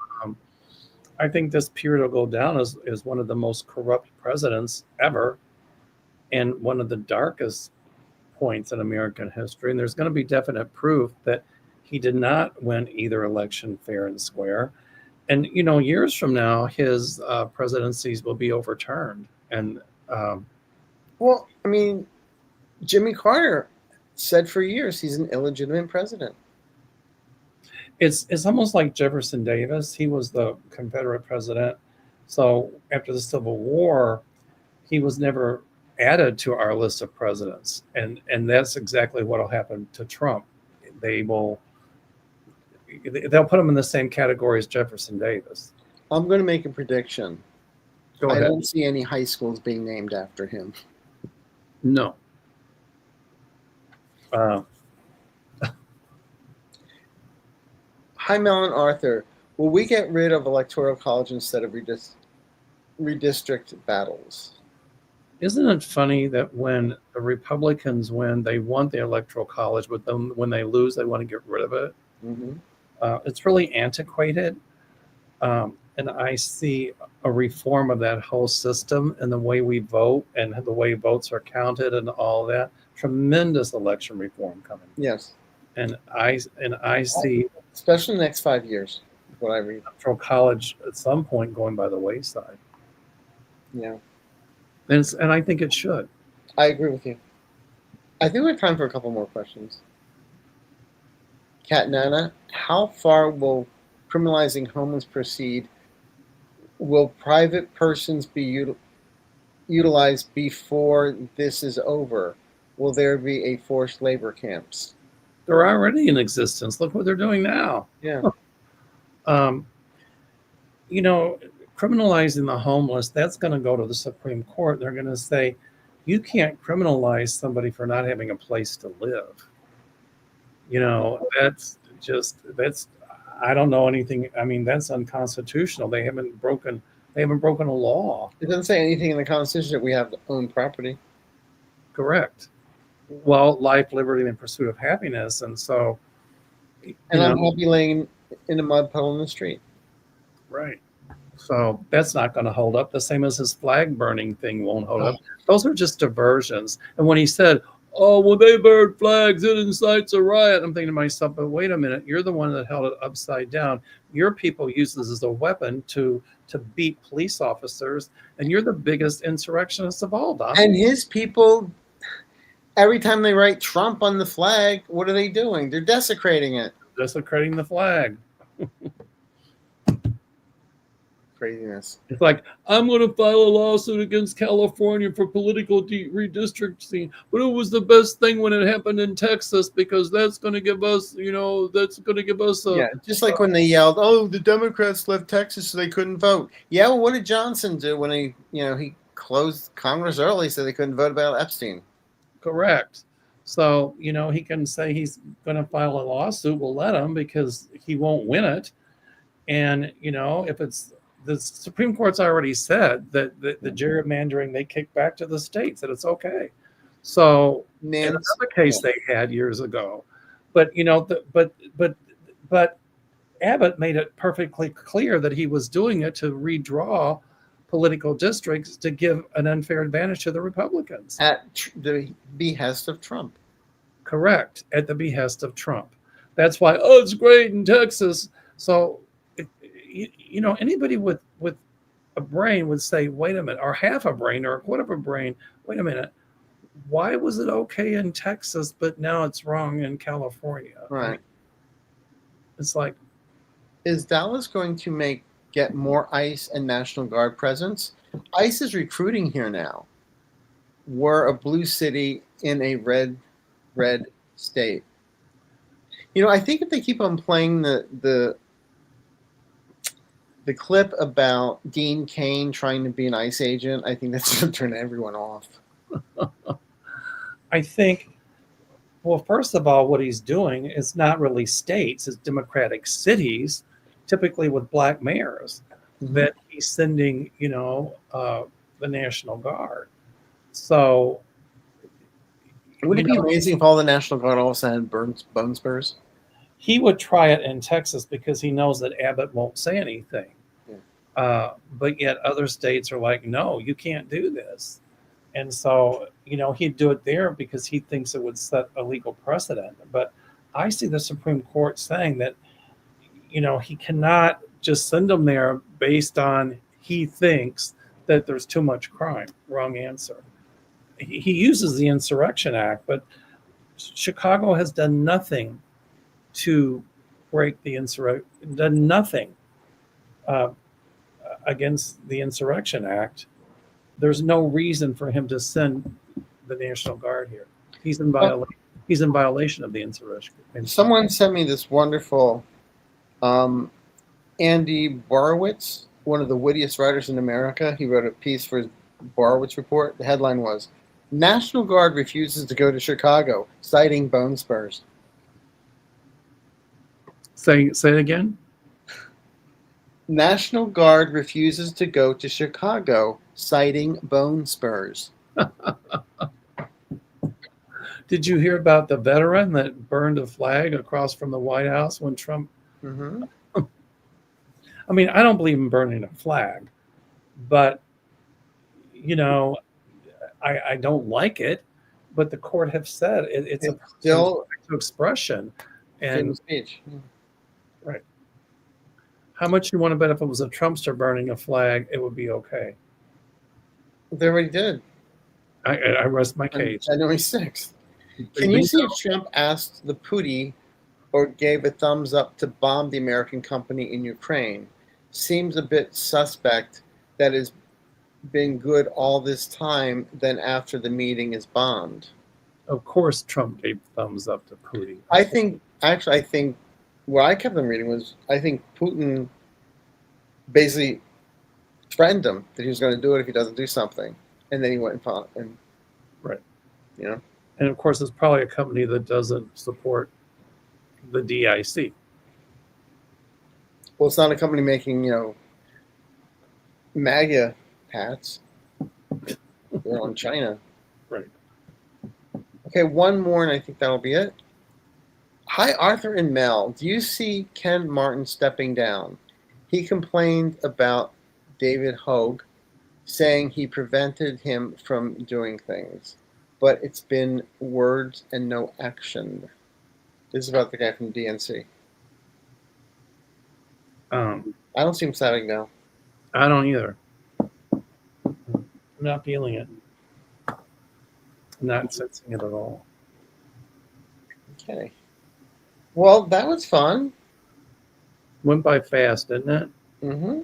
I think this period will go down as one of the most corrupt presidents ever and one of the darkest points in American history. And there's going to be definite proof that he did not win either election fair and square. And, years from now, his presidencies will be overturned. And Well, I mean, Jimmy Carter said for years he's an illegitimate president. it's almost like Jefferson Davis. He was the Confederate president. So after the Civil War, he was never added to our list of presidents. And that's exactly what will happen to Trump. They'll put him in the same category as Jefferson Davis. I'm going to make a prediction. Go I ahead. don't see any high schools being named after him. No. Hi, Mel Arthur. Will we get rid of electoral college instead of redistrict battles? Isn't it funny that when the Republicans win, they want the electoral college, but then when they lose, they want to get rid of it? Mm-hmm. It's really antiquated. And I see a reform of that whole system and the way we vote and the way votes are counted and all that. Tremendous election reform coming. Yes. And I see Especially in the next 5 years, what I read. electoral college at some point going by the wayside. Yeah. And I think it should. I agree with you. I think we have time for a couple more questions. Kat Nana, how far will criminalizing homeless proceed? Will private persons be utilized before this is over? Will there be a forced labor camps? They're already in existence. Look what they're doing now. Yeah. Criminalizing the homeless, that's going to go to the Supreme Court. They're going to say, you can't criminalize somebody for not having a place to live. I don't know anything. I mean, that's unconstitutional. They haven't broken a law. It doesn't say anything in the Constitution that we have to own property. Correct. Well, life, liberty, and pursuit of happiness. And so, And I'm happy laying in a mud puddle in the street. right. So that's not going to hold up. The same as his flag burning thing won't hold up. Those are just diversions. And when he said, "Oh, well, they burned flags, it incites a riot," I'm thinking to myself, but wait a minute, you're the one that held it upside down. Your people use this as a weapon to beat police officers, and you're the biggest insurrectionist of all, Doc. And his people, every time they write Trump on the flag, what are they doing? They're desecrating it. Desecrating the flag. Craziness. It's like, I'm going to file a lawsuit against California for political redistricting, but it was the best thing when it happened in Texas because that's going to give us, that's going to give us a. Yeah, just like when they yelled, "Oh, the Democrats left Texas so they couldn't vote." Yeah, well, what did Johnson do when he closed Congress early so they couldn't vote about Epstein? Correct. So, he can say he's going to file a lawsuit. We'll let him because he won't win it. And, if it's the Supreme Court's already said that the gerrymandering they kick back to the states, that it's okay. So, in another case they had years ago, but, but Abbott made it perfectly clear that he was doing it to redraw political districts to give an unfair advantage to the Republicans. At the behest of Trump. Correct. At the behest of Trump. That's why, it's great in Texas. So, anybody with a brain would say, wait a minute, or half a brain or a quarter of a brain, wait a minute, why was it okay in Texas, but now it's wrong in California? Right. It's like, is Dallas going to get more ICE and National Guard presence? ICE is recruiting here now. We're a blue city in a red state. I think if they keep on playing the clip about Dean Cain trying to be an ICE agent, I think that's going to turn everyone off. I think, well, first of all, what he's doing is not really states, it's democratic cities, typically with black mayors, that he's sending, the National Guard. So, would it be amazing if all the National Guard all of a sudden had bone spurs? He would try it in Texas because he knows that Abbott won't say anything. Yeah. But yet other states are like, no, you can't do this. And so, he'd do it there because he thinks it would set a legal precedent. But I see the Supreme Court saying that, he cannot just send them there based on he thinks that there's too much crime. Wrong answer. He uses the Insurrection Act, but Chicago has done nothing to break the insurrection, done nothing against the Insurrection Act. There's no reason for him to send the National Guard here. He's in violation of the insurrection. Someone sent me this wonderful Andy Borowitz, one of the wittiest writers in America. He wrote a piece for his Borowitz report. The headline was, "National Guard refuses to go to Chicago, citing bone spurs." Say it again. National Guard refuses to go to Chicago, citing bone spurs. Did you hear about the veteran that burned a flag across from the White House when Trump? Mm-hmm. I mean, I don't believe in burning a flag, but I don't like it. But the court have said it's still expression and speech. Right. How much you want to bet if it was a Trumpster burning a flag, it would be okay? They already did. I rest my case. January 6th. Can you see if Trump asked the Pootie or gave a thumbs up to bomb the American company in Ukraine? Seems a bit suspect that it's been good all this time, then after the meeting is bombed. Of course Trump gave thumbs up to Pootie. I think what I kept on reading was, I think Putin basically threatened him that he was going to do it if he doesn't do something. And then he went and fought. And, right. And of course, it's probably a company that doesn't support the DIC. Well, it's not a company making, MAGA hats. They're on China. Right. Okay, one more, and I think that'll be it. Hi, Arthur and Mel. Do you see Ken Martin stepping down? He complained about David Hogue, saying he prevented him from doing things. But it's been words and no action. This is about the guy from DNC. I don't see him stepping down. I don't either. I'm not feeling it. I'm not sensing it at all. Okay. Well, that was fun. Went by fast, didn't it? Mm-hmm.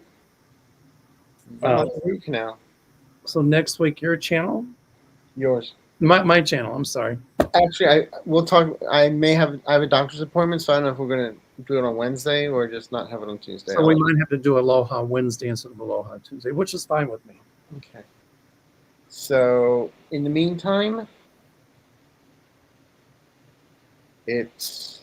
Like a root canal. So next week, your channel, Yours. my channel. I'm sorry. Actually, we'll talk. I have a doctor's appointment, so I don't know if we're gonna do it on Wednesday or just not have it on Tuesday. So we might have to do Aloha Wednesday instead of Aloha Tuesday, which is fine with me. Okay. So in the meantime, it's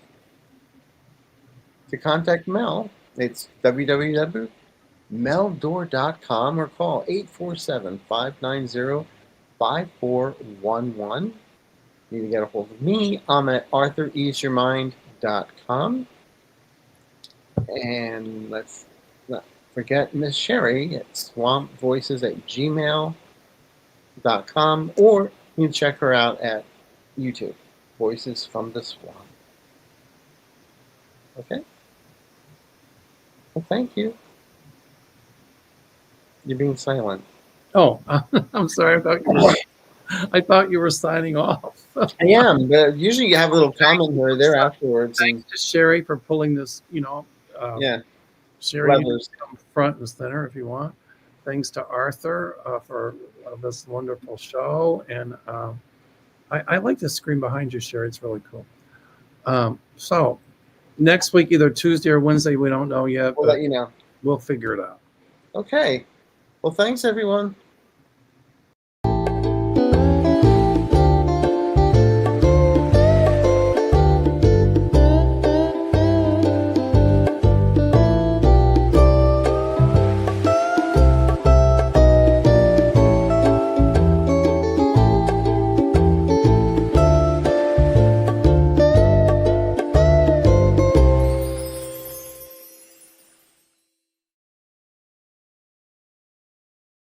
to contact Mel. It's www.meldor.com or call 847-590-5411. You need to get a hold of me. I'm at arthureaseyourmind.com. And let's not forget Miss Sherry at swampvoices@gmail.com, or you can check her out at YouTube, Voices from the Swamp. Okay? Well, thank you. You're being silent. Oh, I'm sorry. I thought you were signing off. I am, but usually you have a little comment here or there afterwards. And, Thanks to Sherry for pulling this, yeah, Sherry, you levers. can come front and center if you want. Thanks to Arthur for this wonderful show. And I like the screen behind you, Sherry. It's really cool. So next week, either Tuesday or Wednesday, we don't know yet. We'll let you know. We'll figure it out. Okay. Well, thanks, everyone.